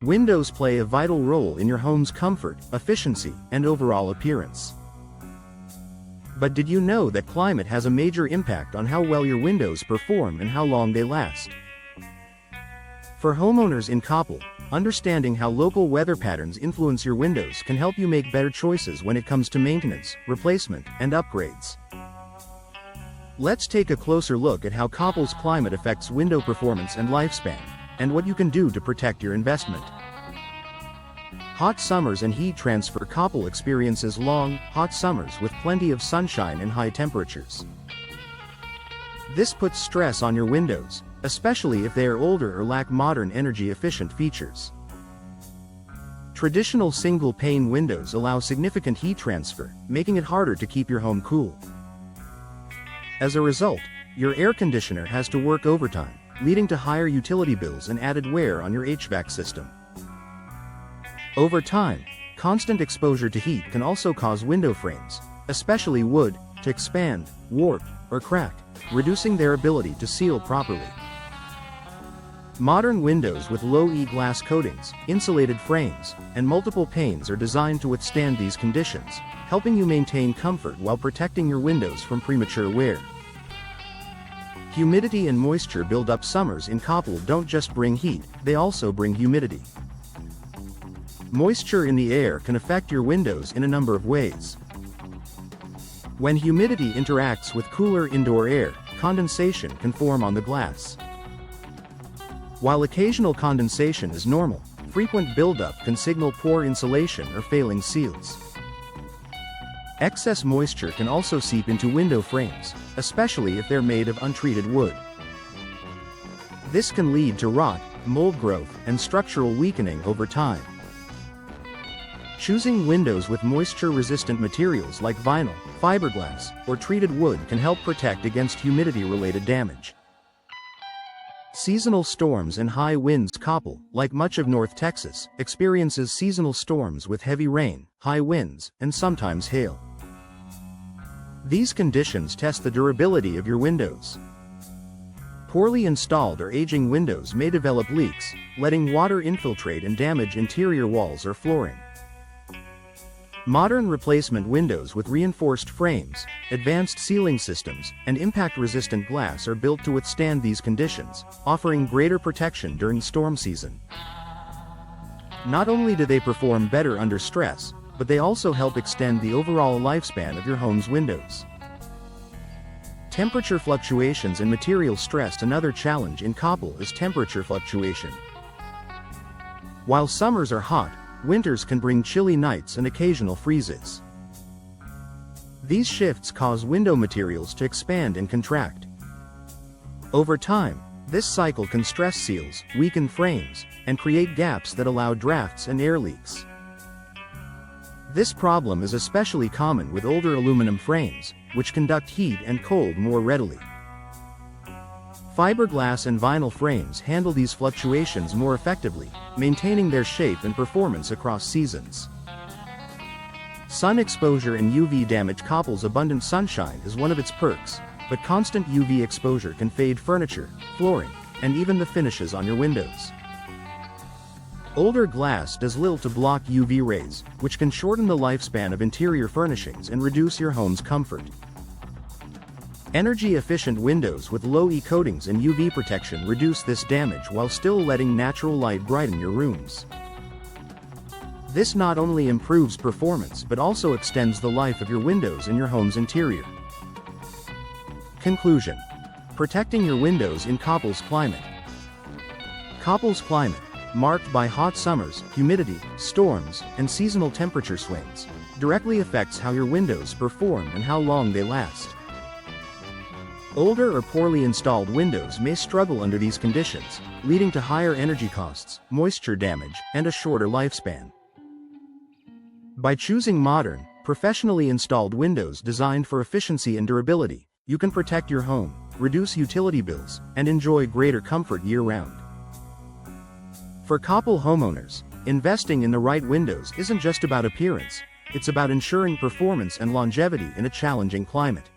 Windows play a vital role in your home's comfort, efficiency, and overall appearance. But did you know that climate has a major impact on how well your windows perform and how long they last? For homeowners in Coppell, understanding how local weather patterns influence your windows can help you make better choices when it comes to maintenance, replacement, and upgrades. Let's take a closer look at how Coppell's climate affects window performance and lifespan, and what you can do to protect your investment. Hot summers and heat transfer. Coppell experiences long, hot summers with plenty of sunshine and high temperatures. This puts stress on your windows, especially if they are older or lack modern energy-efficient features. Traditional single-pane windows allow significant heat transfer, making it harder to keep your home cool. As a result, your air conditioner has to work overtime, leading to higher utility bills and added wear on your HVAC system. Over time, constant exposure to heat can also cause window frames, especially wood, to expand, warp, or crack, reducing their ability to seal properly. Modern windows with low E-glass coatings, insulated frames, and multiple panes are designed to withstand these conditions, helping you maintain comfort while protecting your windows from premature wear. Humidity and moisture build-up. Summers in Coppell don't just bring heat, they also bring humidity. Moisture in the air can affect your windows in a number of ways. When humidity interacts with cooler indoor air, condensation can form on the glass. While occasional condensation is normal, frequent buildup can signal poor insulation or failing seals. Excess moisture can also seep into window frames, especially if they're made of untreated wood. This can lead to rot, mold growth, and structural weakening over time. Choosing windows with moisture-resistant materials like vinyl, fiberglass, or treated wood can help protect against humidity-related damage. Seasonal storms and high winds. Coppell, like much of North Texas, experiences seasonal storms with heavy rain, high winds, and sometimes hail. These conditions test the durability of your windows. Poorly installed or aging windows may develop leaks, letting water infiltrate and damage interior walls or flooring. Modern replacement windows with reinforced frames, advanced sealing systems, and impact-resistant glass are built to withstand these conditions, offering greater protection during storm season. Not only do they perform better under stress, but they also help extend the overall lifespan of your home's windows. Temperature fluctuations and material stress. Another challenge in Coppell is temperature fluctuation. While summers are hot, winters can bring chilly nights and occasional freezes. These shifts cause window materials to expand and contract. Over time, this cycle can stress seals, weaken frames, and create gaps that allow drafts and air leaks. This problem is especially common with older aluminum frames, which conduct heat and cold more readily. Fiberglass and vinyl frames handle these fluctuations more effectively, maintaining their shape and performance across seasons. Sun exposure and UV damage. Coppell's abundant sunshine is one of its perks, but constant UV exposure can fade furniture, flooring, and even the finishes on your windows. Older glass does little to block UV rays, which can shorten the lifespan of interior furnishings and reduce your home's comfort. Energy-efficient windows with low E coatings and UV protection reduce this damage while still letting natural light brighten your rooms. This not only improves performance but also extends the life of your windows in your home's interior. Conclusion: protecting your windows in Coppell's climate. Coppell's climate, marked by hot summers, humidity, storms, and seasonal temperature swings, directly affects how your windows perform and how long they last. Older or poorly installed windows may struggle under these conditions, leading to higher energy costs, moisture damage, and a shorter lifespan. By choosing modern, professionally installed windows designed for efficiency and durability, you can protect your home, reduce utility bills, and enjoy greater comfort year-round. For Coppell homeowners, investing in the right windows isn't just about appearance, it's about ensuring performance and longevity in a challenging climate.